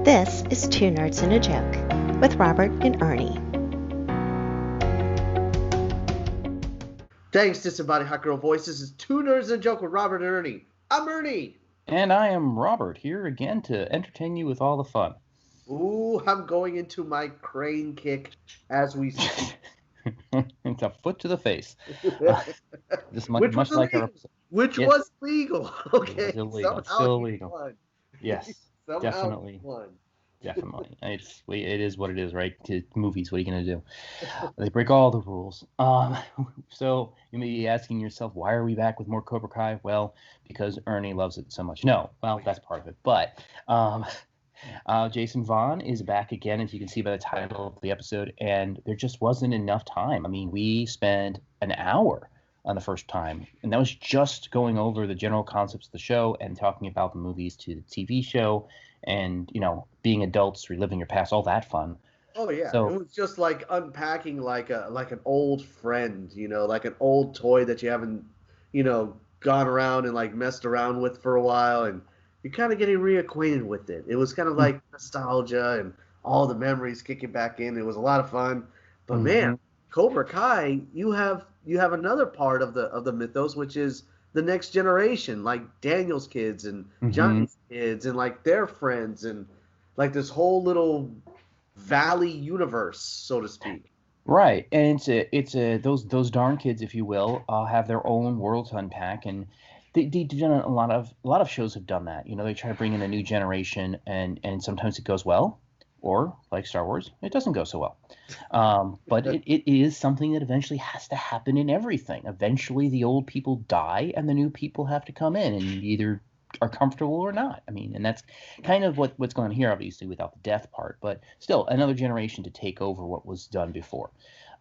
This is Two Nerds and a Joke with Robert and Ernie. Thanks, Disembodied Hot Girl Voice. This is Two Nerds and a Joke with Robert and Ernie. I'm Ernie. And I am Robert, here again to entertain you with all the fun. Ooh, I'm going into my crane kick as we speak. It's a foot to the face. Just Which much like our episode. Which Yes. was legal. Okay. It was illegal. Somehow Still he illegal. won. Yes, Somehow definitely. he won. Definitely. It is what it is, right? To movies, what are you going to do? They break all the rules. So you may be asking yourself, why are we back with more Cobra Kai? Well, because Ernie loves it so much. No, well, that's part of it. But Jason Vaughn is back again, as you can see by the title of the episode, and there just wasn't enough time. I mean, we spent an hour on the first time, and that was just going over the general concepts of the show and talking about the movies to the TV show and, you know, being adults, reliving your past, all that fun. Oh yeah, So- it was just like unpacking like an old friend, you know, like an old toy that you haven't, you know, gone around and like messed around with for a while, and you're kind of getting reacquainted with it. It was kind of like nostalgia and all the memories kicking back in. It was a lot of fun, but man, Cobra Kai, you have another part of the mythos, which is the next generation, like Daniel's kids and Johnny's kids and like their friends, and like this whole little valley universe, so to speak. Right, and those darn kids, if you will, have their own world to unpack, and they've done a lot of shows have done that. You know, they try to bring in a new generation, and sometimes it goes well, or like Star Wars, it doesn't go so well. But it is something that eventually has to happen in everything. Eventually, the old people die, and the new people have to come in, and either are comfortable or not. I mean, and that's kind of what's going on here, obviously, without the death part, but still another generation to take over what was done before.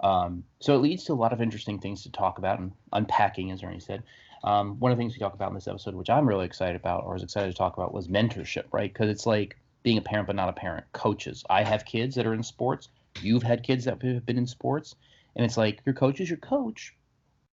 So it leads to a lot of interesting things to talk about and unpacking, as Ernie said. One of the things we talk about in this episode, which I'm really excited about, or was excited to talk about, was mentorship, right? Because it's like being a parent but not a parent. Coaches. I have kids that are in sports. You've had kids that have been in sports. And it's like, your coach is your coach,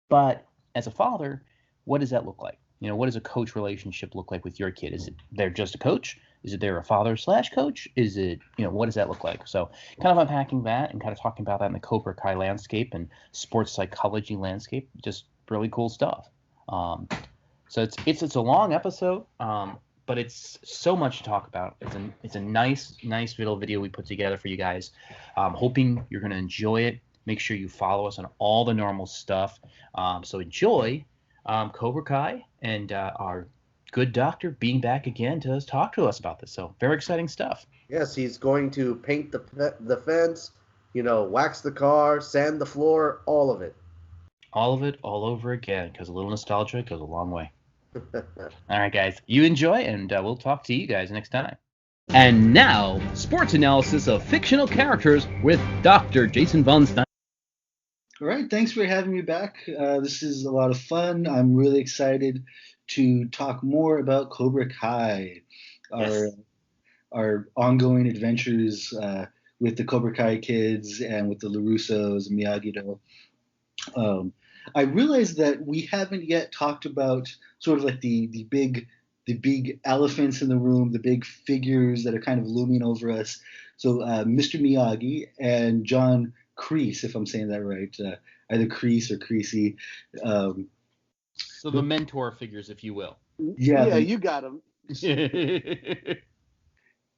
but as a father, what does that look like? You know, what does a coach relationship look like with your kid? Is it they're just a coach? Is it they're a father/coach? Is it, you know, what does that look like? So kind of unpacking that and kind of talking about that in the Cobra Kai landscape and sports psychology landscape. Just really cool stuff. So it's a long episode, but it's so much to talk about. It's a nice little video we put together for you guys. Hoping you're going to enjoy it. Make sure you follow us on all the normal stuff. So enjoy Cobra Kai and our good doctor being back again to talk to us about this. So very exciting stuff. Yes, he's going to paint the fence, you know, wax the car, sand the floor, all of it. All of it, all over again, because a little nostalgia goes a long way. All right, guys, you enjoy, and we'll talk to you guys next time. And now, sports analysis of fictional characters with Dr. Jason Von Stietz. All right, thanks for having me back. This is a lot of fun. I'm really excited to talk more about Cobra Kai, our ongoing adventures with the Cobra Kai Kids and with the LaRussos and Miyagi-Do. I realized that we haven't yet talked about sort of like the big elephants in the room, the big figures that are kind of looming over us. So Mr. Miyagi and John Kreese, if I'm saying that right, either Kreese or Creasy. So the mentor figures, if you will. Yeah, you got him.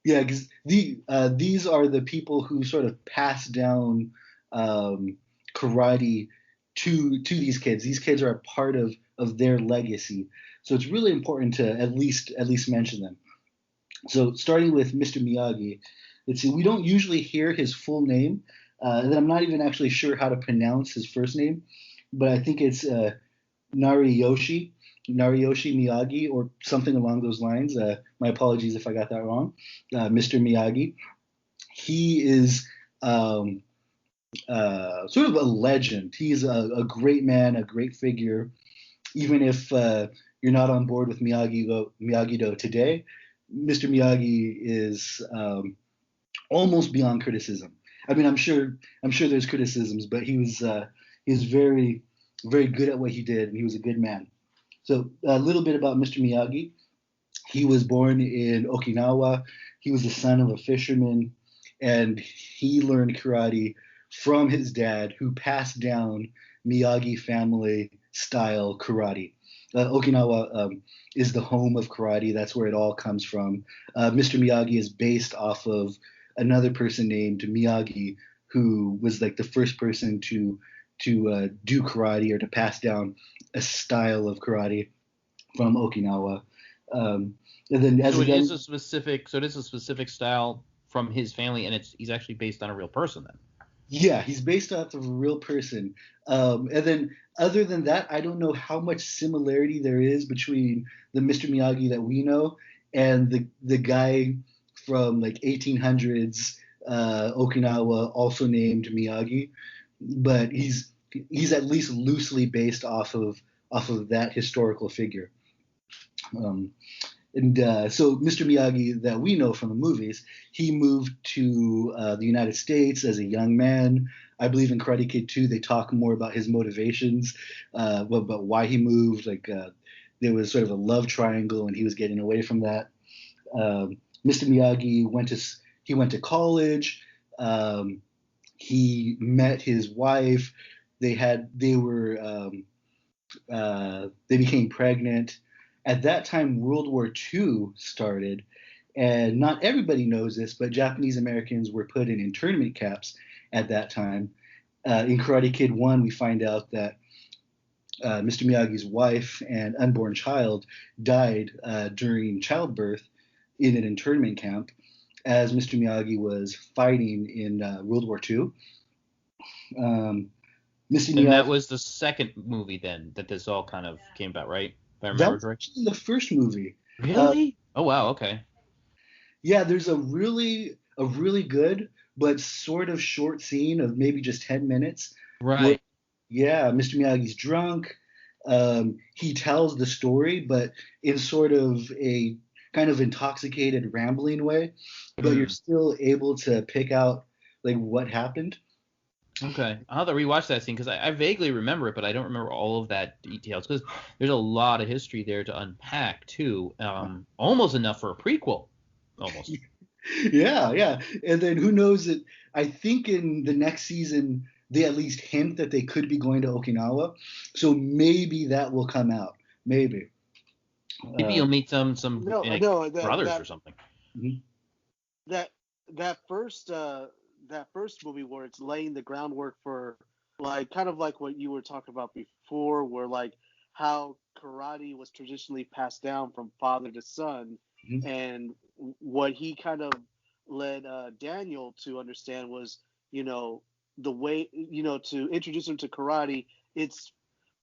Yeah, because these are the people who sort of pass down karate to these kids. These kids are a part of their legacy. So it's really important to at least mention them. So starting with Mr. Miyagi, let's see, we don't usually hear his full name, and I'm not even actually sure how to pronounce his first name, but I think it's Nariyoshi Miyagi or something along those lines. My apologies if I got that wrong. Mr. Miyagi. He is sort of a legend. He's a great man, a great figure. Even if you're not on board with Miyagi-Do today, Mr. Miyagi is almost beyond criticism. I mean, I'm sure there's criticisms, but he was very, very good at what he did, and he was a good man. So a little bit about Mr. Miyagi. He was born in Okinawa. He was the son of a fisherman, and he learned karate from his dad, who passed down Miyagi family style karate. Okinawa is the home of karate. That's where it all comes from. Mr. Miyagi is based off of another person named Miyagi, who was like the first person to do karate or to pass down a style of karate from Okinawa. And then as So a it young, is a specific style from his family, and he's actually based on a real person then. yeah, he's based off of a real person. And then other than that, I don't know how much similarity there is between the Mr. Miyagi that we know and the guy from like 1800s Okinawa, also named Miyagi. But he's at least loosely based off of that historical figure. Um, And so Mr. Miyagi that we know from the movies, he moved to the United States as a young man. I believe in Karate Kid 2, they talk more about his motivations, about why he moved. Like there was sort of a love triangle, and he was getting away from that. Mr. Miyagi went to college. He met his wife. They became pregnant. At that time, World War II started, and not everybody knows this, but Japanese Americans were put in internment camps at that time. In Karate Kid 1, we find out that Mr. Miyagi's wife and unborn child died during childbirth in an internment camp as Mr. Miyagi was fighting in World War II. Mr. And that Miyagi, was the second movie then that this all kind of came about, right? If I that remember was correctly. actually the first movie. Really? Oh wow. Okay. Yeah, there's a really good but sort of short scene of maybe just 10 minutes where, Right. yeah, Mr. Miyagi's drunk. He tells the story, but in sort of a kind of intoxicated, rambling way, but you're Mm. still able to pick out like what happened. Okay. I'll have to rewatch that scene because I vaguely remember it, but I don't remember all of that details because there's a lot of history there to unpack too. Almost enough for a prequel. Almost. Yeah, yeah. And then who knows it? I think in the next season they at least hint that they could be going to Okinawa, so maybe that will come out. Maybe. Maybe Uh, you'll meet some No, like, no, brothers or something. mhm. that that first that first movie where it's laying the groundwork for like kind of like what you were talking about before, where like how karate was traditionally passed down from father to son, Mhm. and what he kind of led Daniel to understand was, you know, the way, you know, to introduce him to karate. It's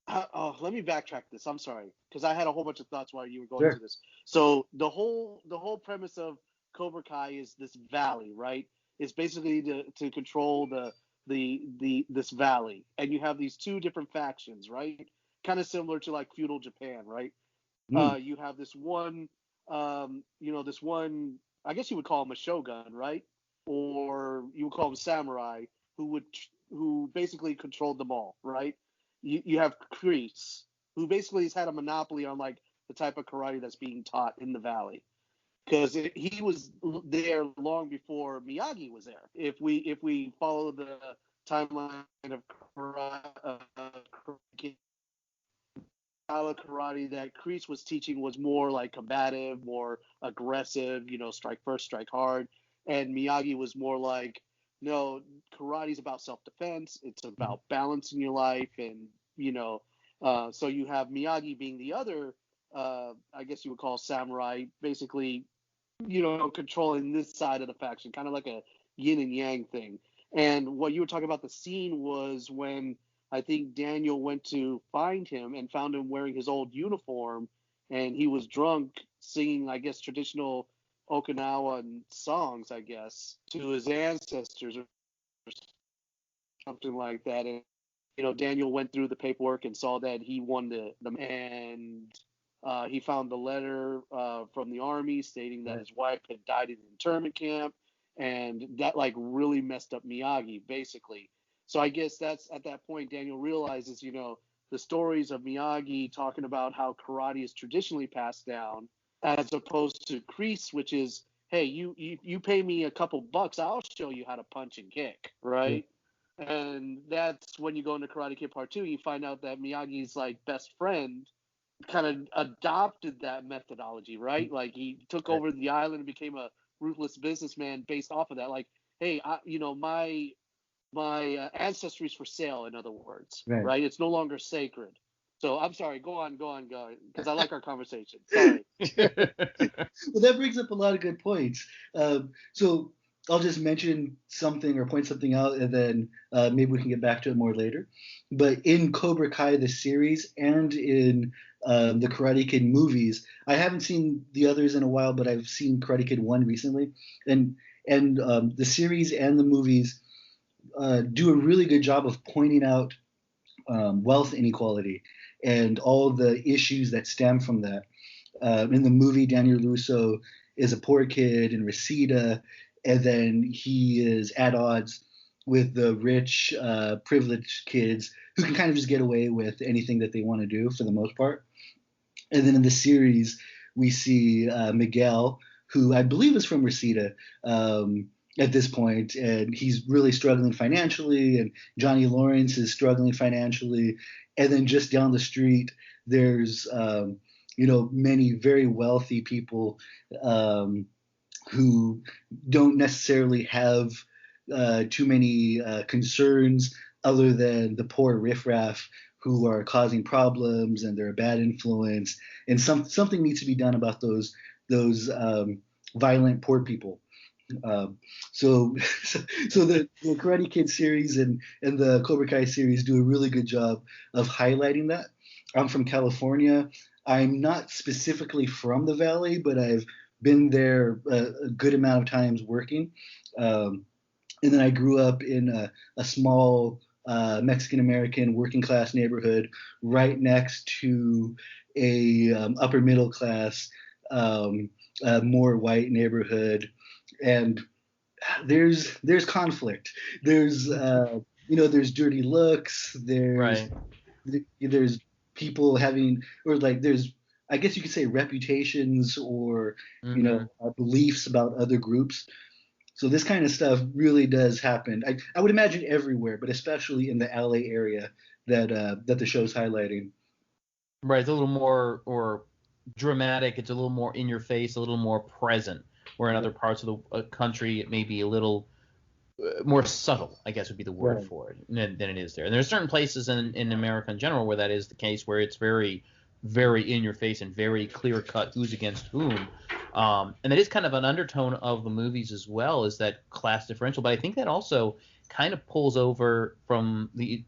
oh, let me backtrack this. I'm sorry, because I had a whole bunch of thoughts while you were going Sure. through this. So the whole premise of Cobra Kai is this valley, right? It's basically to control the this valley, and you have these two different factions, right? Kind of similar to like feudal Japan, right? Mm. You have this one, this one. I guess you would call him a shogun, right? Or you would call him samurai, who basically controlled them all, right? You have Kreese, who basically has had a monopoly on like the type of karate that's being taught in the valley, because he was there long before Miyagi was there. If we follow the timeline of karate, style of karate that Kreese was teaching was more like combative, more aggressive, strike first, strike hard. And Miyagi was more like, no, karate's about self defense. It's about balancing your life. And, so you have Miyagi being the other, I guess you would call samurai, basically, controlling this side of the faction, kind of like a yin and yang thing. And what you were talking about, the scene was when I think Daniel went to find him and found him wearing his old uniform, and he was drunk singing, I guess, traditional Okinawan songs, I guess, to his ancestors or something like that. And Daniel went through the paperwork and saw that he won and he found the letter from the army stating that his wife had died in an internment camp, and that like really messed up Miyagi, basically. So I guess that's at that point Daniel realizes, the stories of Miyagi talking about how karate is traditionally passed down, as opposed to Kreese, which is, hey, you pay me a couple bucks, I'll show you how to punch and kick, right? And that's when you go into Karate Kid Part 2, you find out that Miyagi's like best friend kind of adopted that methodology, right? Like he took over the island and became a ruthless businessman based off of that. Like, hey, my ancestry is for sale, in other words, right? It's no longer sacred. So I'm sorry, go on, because I like our conversation. Sorry. Well, that brings up a lot of good points. So I'll just mention something or point something out, and then maybe we can get back to it more later. But in Cobra Kai, the series, and in the Karate Kid movies, I haven't seen the others in a while, but I've seen Karate Kid 1 recently. And the series and the movies do a really good job of pointing out wealth inequality and all the issues that stem from that. In the movie, Daniel LaRusso is a poor kid in Reseda, and then he is at odds with the rich, privileged kids who can kind of just get away with anything that they want to do for the most part. And then in the series, we see Miguel, who I believe is from Reseda at this point, and he's really struggling financially, and Johnny Lawrence is struggling financially. And then just down the street, there's many very wealthy people who don't necessarily have too many concerns other than the poor riffraff who are causing problems, and they're a bad influence. And something needs to be done about those violent poor people. So the Karate Kid series and the Cobra Kai series do a really good job of highlighting that. I'm from California. I'm not specifically from the Valley, but I've been there a good amount of times working. And then I grew up in a small Mexican-American working class neighborhood right next to a upper middle class, more white neighborhood. And there's conflict. There's there's dirty looks. There's people having, or like there's, I guess you could say, reputations or beliefs about other groups. So this kind of stuff really does happen. I would imagine everywhere, but especially in the LA area that the show's highlighting. Right, it's a little more dramatic. It's a little more in your face, a little more present. Where in other parts of the country, it may be a little more subtle, I guess would be the word for it, than it is there. And there's certain places in America in general where that is the case, where it's very, very in your face and very clear cut who's against whom. And that is kind of an undertone of the movies as well, is that class differential. But I think that also kind of pulls over from the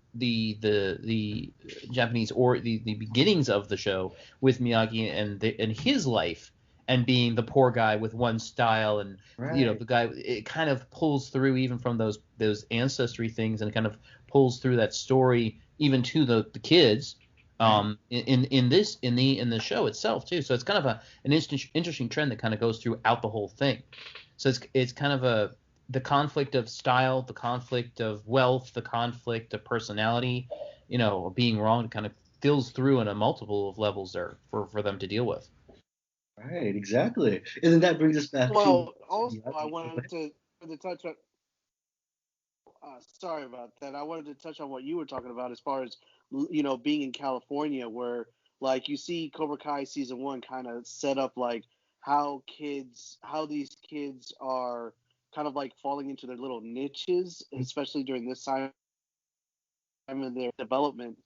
Japanese, or the beginnings of the show with Miyagi and his life, and being the poor guy with one style, and the guy, it kind of pulls through even from those ancestry things, and kind of pulls through that story even to the kids in the show itself too. So it's kind of an interesting trend that kind of goes throughout the whole thing. So it's kind of the conflict of style, the conflict of wealth, the conflict of personality, being wrong, kind of fills through in a multiple of levels there for them to deal with. Right, exactly. And then that brings us back to... Well, also, I wanted to touch on... sorry about that. I wanted to touch on what you were talking about as far as, being in California, where, like, you see Cobra Kai Season 1 kind of set up, like, how these kids are kind of, like, falling into their little niches, especially during this time in their development.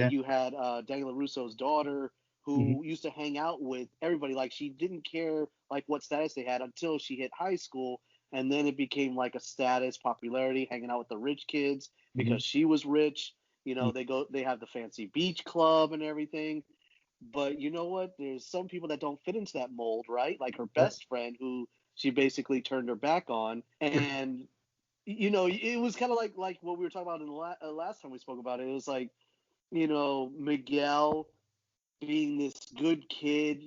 You had Daniel LaRusso's daughter, who used to hang out with everybody. Like, she didn't care like what status they had until she hit high school, and then it became like a status, popularity, hanging out with the rich kids because she was rich. They have the fancy beach club and everything. But you know what? There's some people that don't fit into that mold, right? Like her best friend, who she basically turned her back on, and it was kind of like what we were talking about in the last time we spoke about it. It was like, Miguel being this good kid,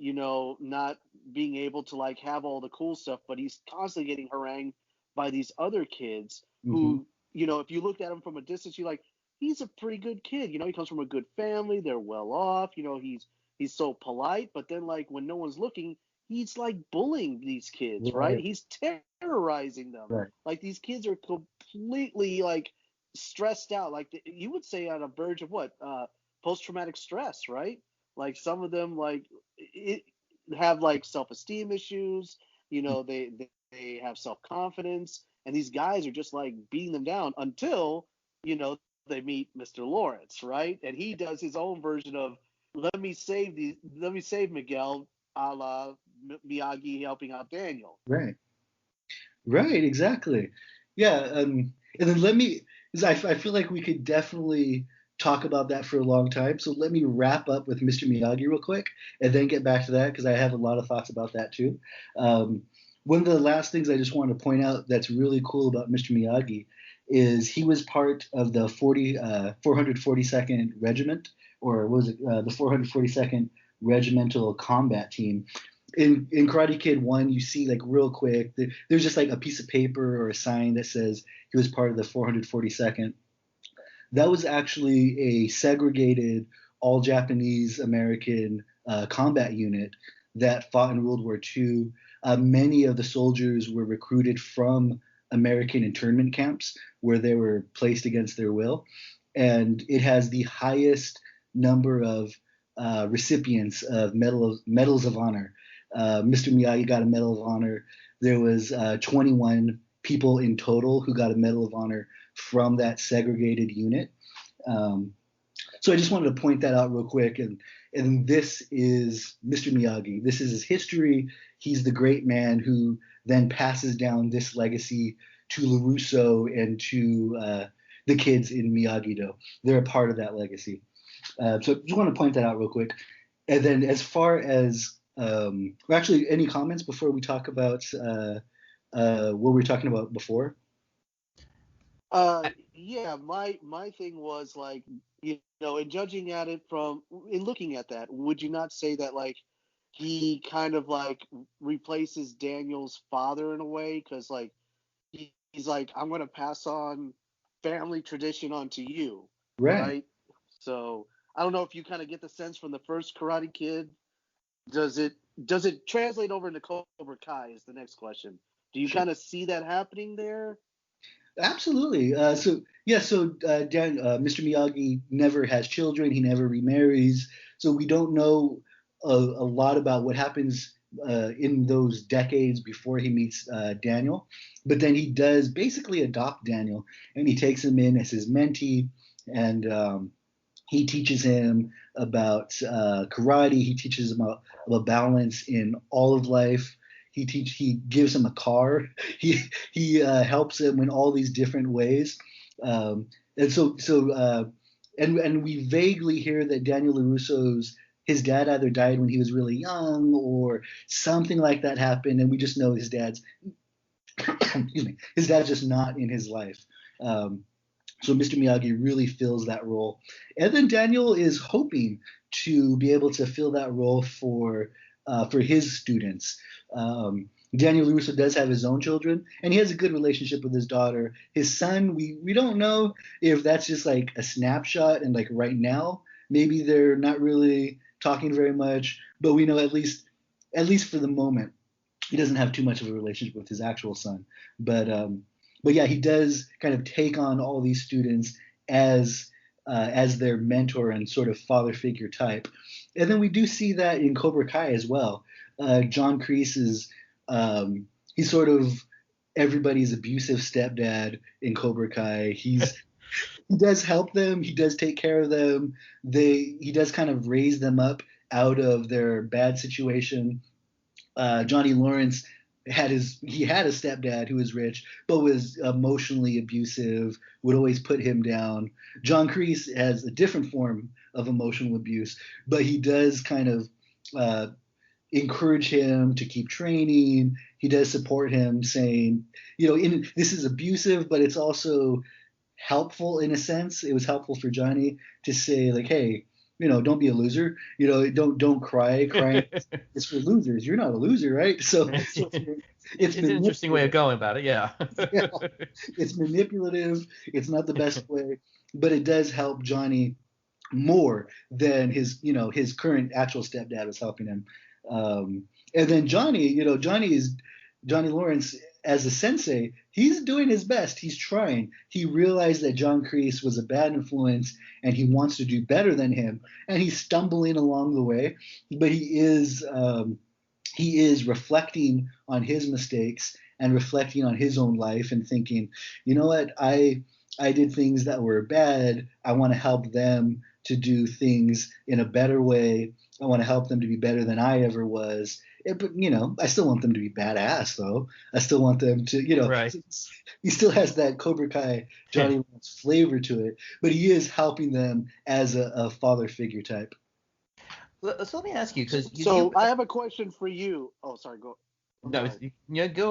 not being able to like have all the cool stuff, but he's constantly getting harangued by these other kids who, if you looked at him from a distance, you're like, he's a pretty good kid. He comes from a good family. They're well off. He's so polite. But then, like, when no one's looking, he's like bullying these kids, right? He's terrorizing them. Right. Like these kids are completely like stressed out. Like you would say on a verge of what? Post-traumatic stress, right? Like some of them like it have like self-esteem issues. You know, they have self-confidence, and these guys are just like beating them down until, you know, they meet Mr. Lawrence, right? And he does his own version of let me save Miguel, a la Miyagi helping out Daniel. Right. Right. Exactly. Yeah. And then let me. 'Cause I feel like we could definitely talk about that for a long time. So let me wrap up with Mr. Miyagi real quick, and then get back to that because I have a lot of thoughts about that too. One of the last things I just want to point out that's really cool about Mr. Miyagi is he was part of the 442nd Regiment, or what was it, the 442nd Regimental Combat Team. In Karate Kid 1, you see like real quick, there's just like a piece of paper or a sign that says he was part of the 442nd. That was actually a segregated all Japanese American combat unit that fought in World War II. Many of the soldiers were recruited from American internment camps where they were placed against their will. And it has the highest number of recipients of medals of honor. Mr. Miyagi got a Medal of Honor. There was 21 people in total who got a Medal of Honor from that segregated unit. So I just wanted to point that out real quick. And this is Mr. Miyagi. This is his history. He's the great man who then passes down this legacy to LaRusso and to the kids in Miyagi-Do. They're a part of that legacy. So I just want to point that out real quick. And then as far as actually, any comments before we talk about what we were talking about before? Yeah, my thing was like, you know, in judging at it in looking at that, would you not say that like he kind of like replaces Daniel's father in a way? Because like he's like, I'm gonna pass on family tradition onto you, right? So I don't know if you kind of get the sense from the first Karate Kid. Does it translate over into Cobra Kai is the next question. Do you kind of see that happening there? Absolutely. So Mr. Miyagi never has children. He never remarries. So we don't know a lot about what happens in those decades before he meets Daniel. But then he does basically adopt Daniel, and he takes him in as his mentee, and he teaches him about karate. He teaches him about balance in all of life. He gives him a car. He helps him in all these different ways. And we vaguely hear that Daniel LaRusso's his dad either died when he was really young or something like that happened, and we just know his dad's his dad's just not in his life. So Mr. Miyagi really fills that role. And then Daniel is hoping to be able to fill that role for his students. Daniel LaRusso does have his own children, and he has a good relationship with his daughter. His son, we don't know if that's just like a snapshot and like right now, maybe they're not really talking very much, but we know at least for the moment, he doesn't have too much of a relationship with his actual son. But yeah, he does kind of take on all these students as their mentor and sort of father figure type. And then we do see that in Cobra Kai as well. John Kreese is he's sort of everybody's abusive stepdad in Cobra Kai. He does help them. He does take care of them. He does kind of raise them up out of their bad situation. Johnny Lawrence had a stepdad who was rich but was emotionally abusive, would always put him down. John Kreese has a different form of emotional abuse, but he does kind of encourage him to keep training. He does support him, saying, this is abusive, but it's also helpful in a sense. It was helpful for Johnny to say, like, hey, don't be a loser. Don't cry. Crying is for losers. You're not a loser, right? So it's an interesting way of going about it. Yeah. Yeah. It's manipulative. It's not the best way, but it does help Johnny more than his current actual stepdad was helping him. And then Johnny Lawrence as a sensei. He's doing his best. He's trying. He realized that John Kreese was a bad influence, and he wants to do better than him. And he's stumbling along the way, but he is reflecting on his mistakes and reflecting on his own life and thinking, you know what, I did things that were bad. I want to help them to do things in a better way. I want to help them to be better than I ever was. But I still want them to be badass, though. I still want them to, Right. he still has that Cobra Kai Johnny Lawrence flavor to it, but he is helping them as a father figure type. So let me ask you, because I have a question for you. Oh, sorry, go. Go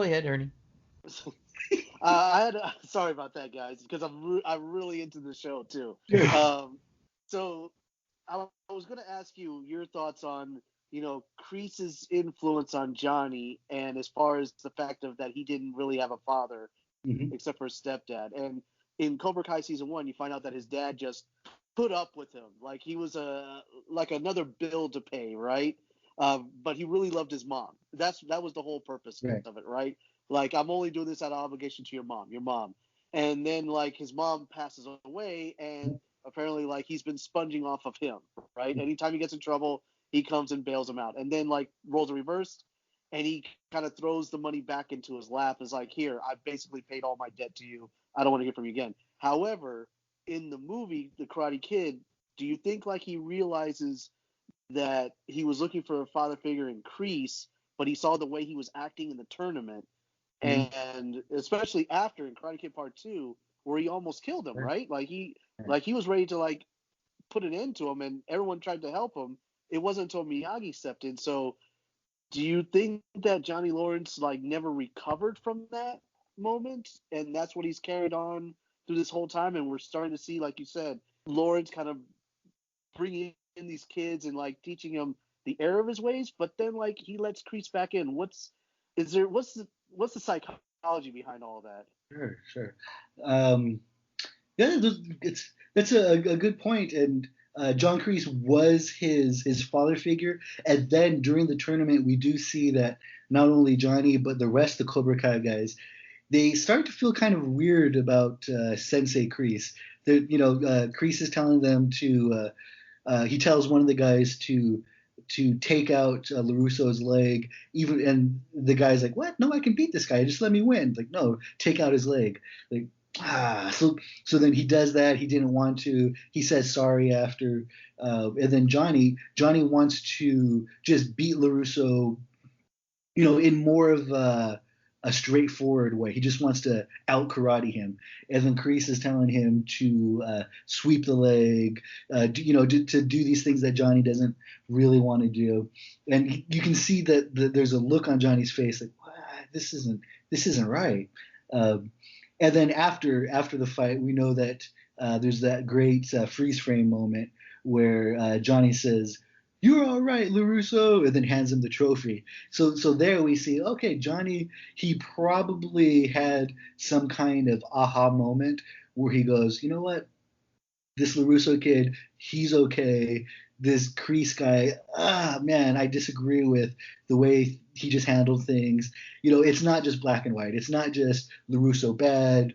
ahead, Ernie. Sorry about that, guys, because I'm really into the show too. So I was going to ask you your thoughts on Kreese's influence on Johnny, and as far as the fact of that he didn't really have a father except for his stepdad. And in Cobra Kai season 1, you find out that his dad just put up with him like he was like another bill to pay, right? But he really loved his mom. That was the whole purpose of it, right? Like, I'm only doing this out of obligation to your mom. And then, like, his mom passes away, and apparently, like, he's been sponging off of him, right? Anytime he gets in trouble, he comes and bails him out. And then, like, roles are reversed, and he kind of throws the money back into his lap. Is like, here, I basically paid all my debt to you. I don't want to hear from you again. However, in the movie, The Karate Kid, do you think, like, he realizes that he was looking for a father figure in Kreese, but he saw the way he was acting in the tournament, and especially after in Karate Kid Part 2, where he almost killed him, right? Like he was ready to like put an end to him, and everyone tried to help him. It wasn't until Miyagi stepped in. So, do you think that Johnny Lawrence like never recovered from that moment, and that's what he's carried on through this whole time? And we're starting to see, like you said, Lawrence kind of bringing in these kids and like teaching them the error of his ways, but then like he lets Kreese back in. What's the psychology behind all of that? Sure. That's a good point. And John Kreese was his father figure. And then during the tournament, we do see that not only Johnny, but the rest of the Cobra Kai guys, they start to feel kind of weird about Sensei Kreese. Kreese is telling them to, he tells one of the guys to take out LaRusso's leg, and the guy's like, what? No, I can beat this guy. Just let me win. Like, no, take out his leg. Like, so then he does that. He didn't want to. He says sorry after, and then Johnny wants to just beat LaRusso, in more of a straightforward way. He just wants to out karate him. And then Kreese is telling him to sweep the leg, to do these things that Johnny doesn't really want to do. And you can see that there's a look on Johnny's face like, this isn't right. And then after the fight, we know that there's that great freeze frame moment where Johnny says, "You're all right, LaRusso," and then hands him the trophy. So there we see, okay, Johnny, he probably had some kind of aha moment where he goes, you know what? This LaRusso kid, he's okay. This Kreese guy, man, I disagree with the way he just handled things. It's not just black and white. It's not just LaRusso bad,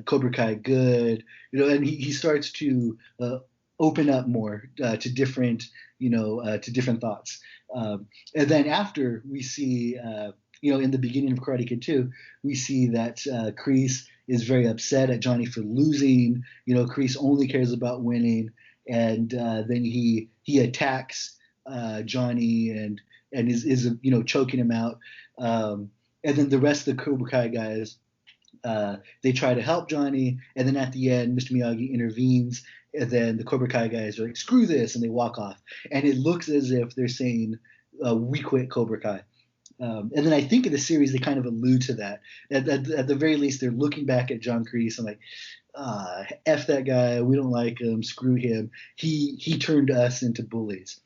Cobra Kai good. And he starts to open up more to different thoughts. And then after we see, in the beginning of Karate Kid 2, we see that Kreese is very upset at Johnny for losing. Kreese only cares about winning, and then he attacks Johnny and is choking him out. And then the rest of the Cobra Kai guys, they try to help Johnny, and then at the end, Mr. Miyagi intervenes, and then the Cobra Kai guys are like, screw this, and they walk off. And it looks as if they're saying, we quit Cobra Kai. And then I think in the series, they kind of allude to that. At the very least, they're looking back at John Kreese and like, F that guy, we don't like him, screw him. He turned us into bullies.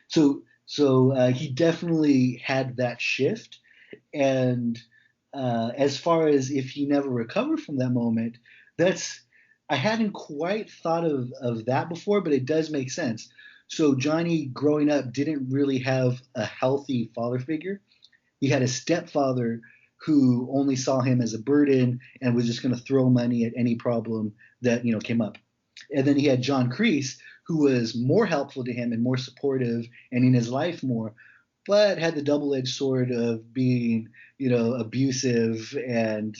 So he definitely had that shift. And as far as if he never recovered from that moment, I hadn't quite thought of that before, but it does make sense. So Johnny, growing up, didn't really have a healthy father figure. He had a stepfather who only saw him as a burden and was just going to throw money at any problem that came up. And then he had John Kreese, who was more helpful to him and more supportive and in his life more, but had the double-edged sword of being, abusive and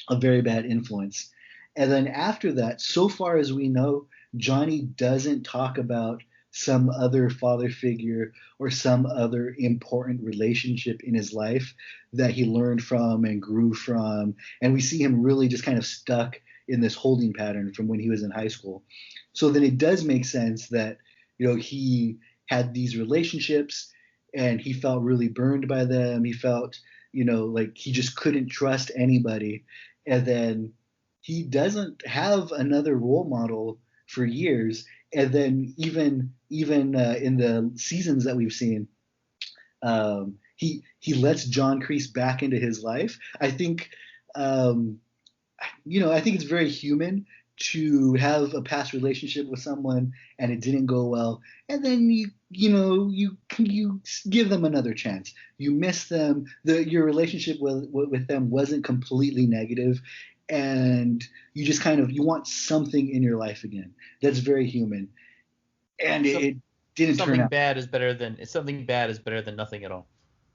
a very bad influence. And then after that, so far as we know, Johnny doesn't talk about some other father figure or some other important relationship in his life that he learned from and grew from. And we see him really just kind of stuck in this holding pattern from when he was in high school. So then it does make sense that, he had these relationships and he felt really burned by them. He felt, like he just couldn't trust anybody. And then he doesn't have another role model for years. And then even in the seasons that we've seen, he lets John Kreese back into his life. I think I think it's very human to have a past relationship with someone and it didn't go well, and then you give them another chance. You miss them. Your relationship with them wasn't completely negative, and you just you want something in your life again. That's very human, and it didn't turn out. Something bad is better than nothing at all.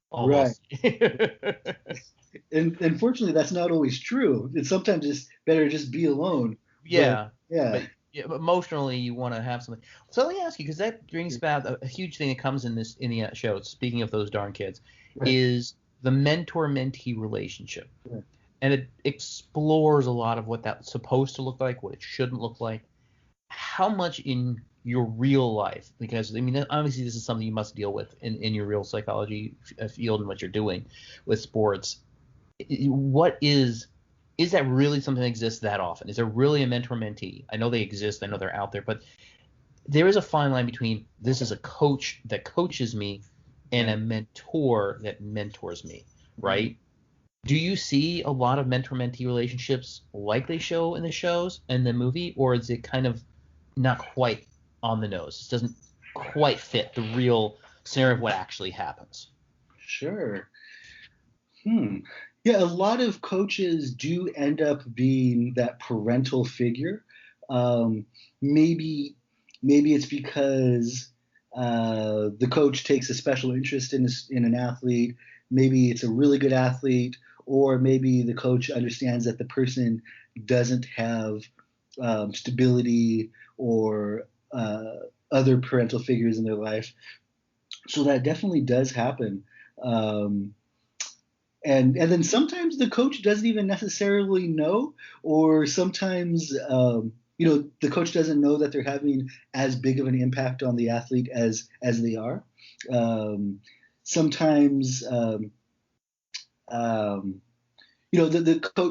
Almost. Right. And unfortunately, that's not always true. It's sometimes it's better to just be alone. Yeah. But emotionally, you want to have something. So let me ask you, because that brings about a huge thing that comes in the show. Speaking of those darn kids, right, is the mentor-mentee relationship, right, and it explores a lot of what that's supposed to look like, what it shouldn't look like. How much in your real life, because obviously this is something you must deal with in your real psychology field and what you're doing with sports. What is that really something that exists that often? Is there really a mentor-mentee? I know they exist. I know they're out there, but there is a fine line between this is a coach that coaches me and a mentor that mentors me, right? Mm-hmm. Do you see a lot of mentor-mentee relationships like they show in the shows and the movie, or is it kind of not quite on the nose? It doesn't quite fit the real scenario of what actually happens. Sure. Yeah, a lot of coaches do end up being that parental figure. Maybe it's because the coach takes a special interest in an athlete. Maybe it's a really good athlete, or maybe the coach understands that the person doesn't have stability or other parental figures in their life. So that definitely does happen. And then sometimes the coach doesn't even necessarily know, or sometimes the coach doesn't know that they're having as big of an impact on the athlete as they are. Sometimes the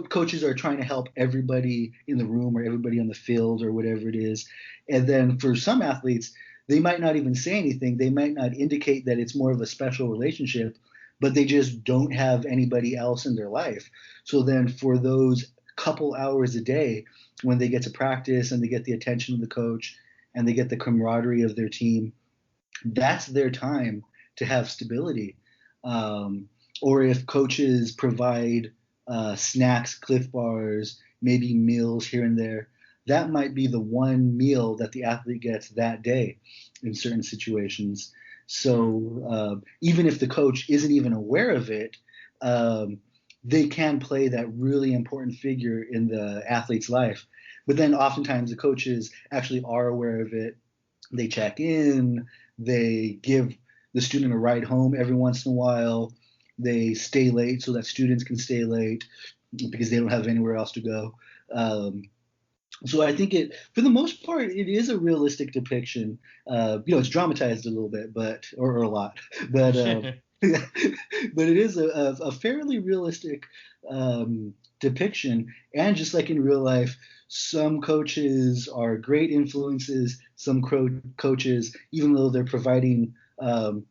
coaches are trying to help everybody in the room or everybody on the field or whatever it is, and then for some athletes, they might not even say anything. They might not indicate that it's more of a special relationship, but they just don't have anybody else in their life. So then for those couple hours a day, when they get to practice and they get the attention of the coach and they get the camaraderie of their team, that's their time to have stability. Or if coaches provide snacks, Cliff Bars, maybe meals here and there, that might be the one meal that the athlete gets that day in certain situations. So even if the coach isn't even aware of it, they can play that really important figure in the athlete's life. But then oftentimes the coaches actually are aware of it. They check in, they give the student a ride home every once in a while. They stay late so that students can stay late because they don't have anywhere else to go. So I think for the most part, it is a realistic depiction. It's dramatized a little bit, or a lot, but but it is a fairly realistic depiction. And just like in real life, some coaches are great influences. Some coaches, even though they're providing an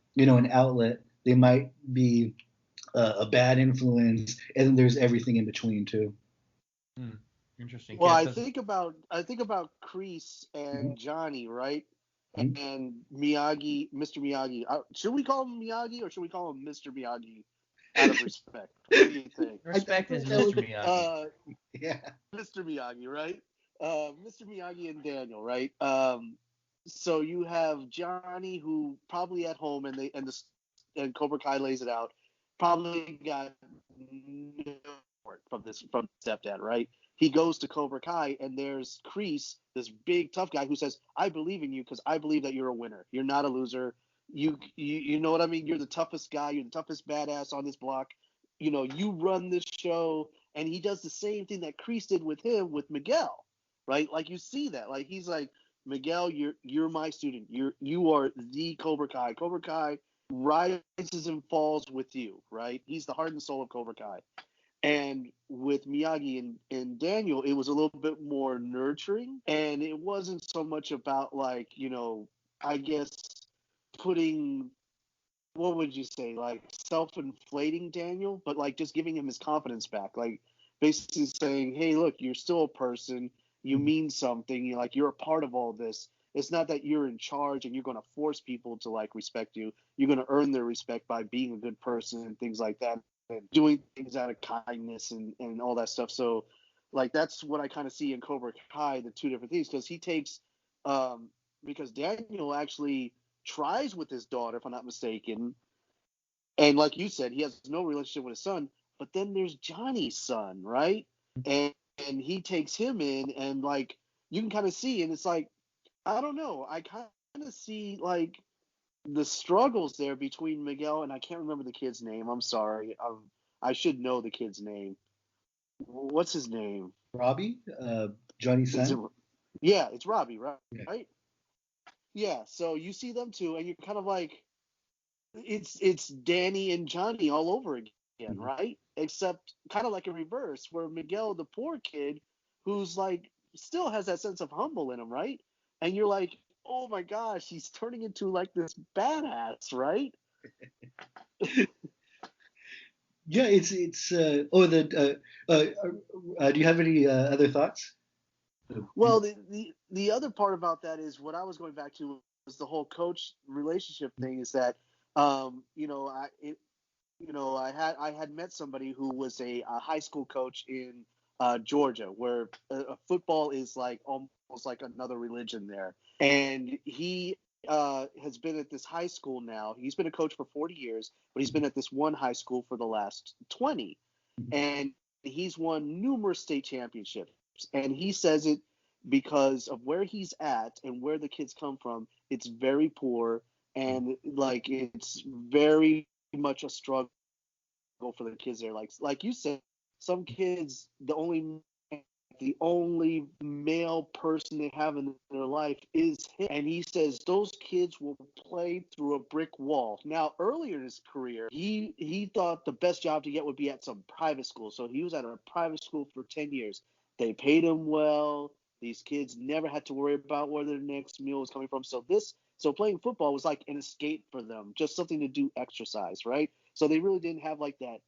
outlet, they might be a bad influence. And then there's everything in between too. Interesting. Well, I think about Kreese and Johnny, right? and Miyagi, Mr. Miyagi. Should we call him Miyagi or should we call him Mr. Miyagi out of respect? What do you think? Respect is Mr. Miyagi. Yeah. Mr. Miyagi, right? Mr. Miyagi and Daniel, right? So you have Johnny, who probably at home, and Cobra Kai lays it out, probably got no support from stepdad, right? He goes to Cobra Kai, and there's Kreese, this big tough guy, who says, "I believe in you because I believe that you're a winner. You're not a loser. You know what I mean? You're the toughest guy. You're the toughest badass on this block. You know, you run this show." And he does the same thing that Kreese did with him with Miguel, right? Like, you see that. Like, he's like, "Miguel, you're my student. You are the Cobra Kai. Cobra Kai rises and falls with you," right? He's the heart and soul of Cobra Kai. And with Miyagi and Daniel, it was a little bit more nurturing, and it wasn't so much about, like, you know, I guess putting, what would you say, like, self-inflating Daniel, but like just giving him his confidence back, like basically saying, "Hey, look, you're still a person. You mean something. You're a part of all this. It's not that you're in charge and you're going to force people to like respect you. You're going to earn their respect by being a good person and things like that, and doing things out of kindness and all that stuff." So, like, that's what I kind of see in Cobra Kai, the two different things, because he takes, because Daniel actually tries with his daughter, if I'm not mistaken, and like you said, he has no relationship with his son. But then there's Johnny's son, right? And he takes him in, and like you can kind of see, and it's like, I don't know, I kind of see like the struggles there between Miguel and I can't remember the kid's name. I'm sorry, I should know the kid's name. What's his name? Robbie, Johnny's son. Yeah, it's Robbie, right? Yeah. Right? Yeah. So you see them two, and you're kind of like, it's Danny and Johnny all over again, right? Except kind of like a reverse, where Miguel, the poor kid, who's like still has that sense of humble in him, right? And you're like, oh my gosh, he's turning into like this badass, right? Yeah, it's do you have any other thoughts? Well, the other part about that is what I was going back to was the whole coach relationship thing. Is that I had met somebody who was a high school coach in Georgia, where football is like almost like another religion there, and he has been at this high school now. He's been a coach for 40 years, but he's been at this one high school for the last 20, and he's won numerous state championships. And he says it because of where he's at and where the kids come from. It's very poor, and like it's very much a struggle for the kids there. Like you said, some kids, the only male person they have in their life is him. And he says those kids will play through a brick wall. Now, earlier in his career, he thought the best job to get would be at some private school. So he was at a private school for 10 years. They paid him well. These kids never had to worry about where their next meal was coming from. So playing football was like an escape for them, just something to do exercise, right? So they really didn't have like that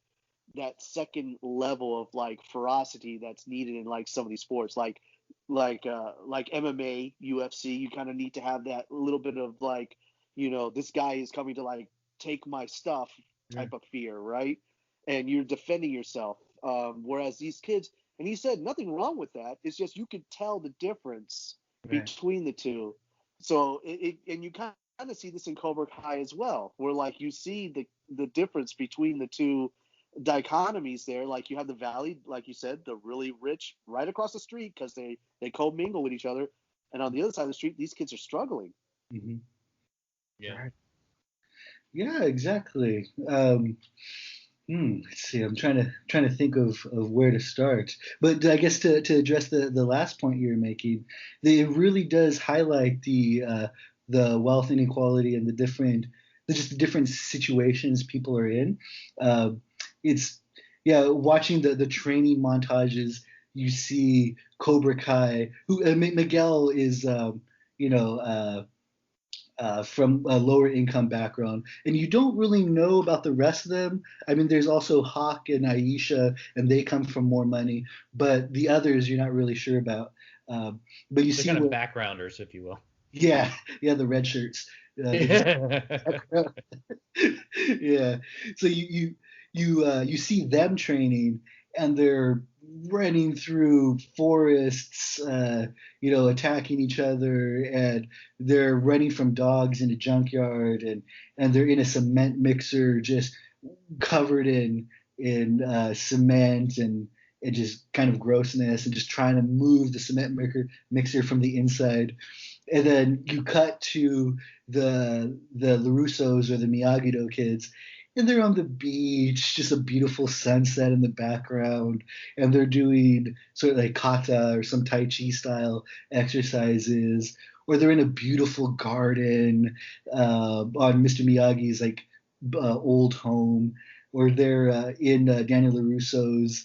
second level of like ferocity that's needed in like some of these sports, like MMA, UFC. You kind of need to have that little bit of like, this guy is coming to like take my stuff type of fear, right? And you're defending yourself. Whereas these kids, and he said nothing wrong with that. It's just you could tell the difference between the two. So and you kind of see this in Cobra Kai as well, where like you see the difference between the two dichotomies there. Like you have the valley, like you said, the really rich right across the street because they commingle with each other, and on the other side of the street, these kids are struggling. Mm-hmm. Yeah. Yeah, exactly. Let's see. I'm trying to think of where to start. But I guess to address the last point you're making, it really does highlight the wealth inequality and the different situations people are in. Watching the training montages, you see Cobra Kai, who Miguel is from a lower income background, and you don't really know about the rest of them. I mean, there's also Hawk and Aisha, and they come from more money, but the others you're not really sure about. But you see kind of backgrounders, if you will. Yeah, yeah, the red shirts. Yeah. So you see them training, and they're running through forests, attacking each other, and they're running from dogs in a junkyard, and they're in a cement mixer, just covered in cement and just kind of grossness, and just trying to move the cement mixer from the inside. And then you cut to the LaRussos or the Miyagi-Do kids, and they're on the beach, just a beautiful sunset in the background, and they're doing sort of like kata or some Tai Chi style exercises, or they're in a beautiful garden on Mr. Miyagi's old home, or they're in Daniel LaRusso's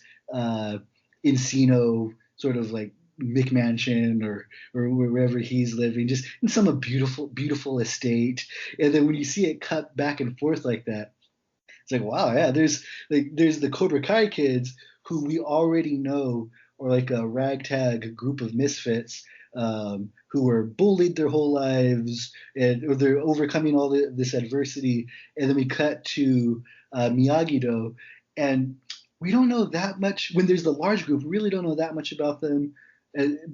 Encino sort of like McMansion or wherever he's living, just in some beautiful estate. And then when you see it cut back and forth like that, it's like, wow, yeah, there's the Cobra Kai kids who we already know are like a ragtag group of misfits who were bullied their whole lives, or they're overcoming all this adversity. And then we cut to Miyagi-Do, and we don't know that much. When there's the large group, we really don't know that much about them.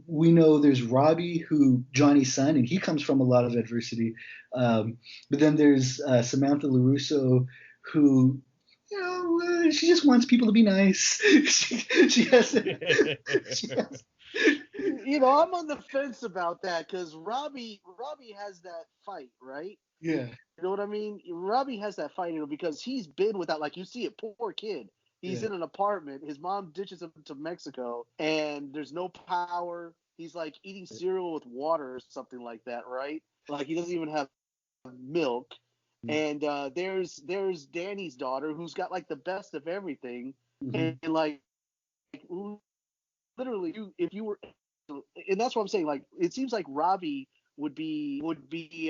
We know there's Robbie, who Johnny's son, and he comes from a lot of adversity. But then there's Samantha LaRusso, who, she just wants people to be nice. she has. I'm on the fence about that, because Robbie has that fight, right? Yeah. You know what I mean? Robbie has that fight, because he's been without, like, you see it, poor kid. He's in an apartment. His mom ditches him to Mexico, and there's no power. He's like eating cereal with water or something like that, right? Like, he doesn't even have milk. And there's Danny's daughter, who's got like the best of everything, and like literally, if you were, and that's what I'm saying. Like, it seems like Robbie would be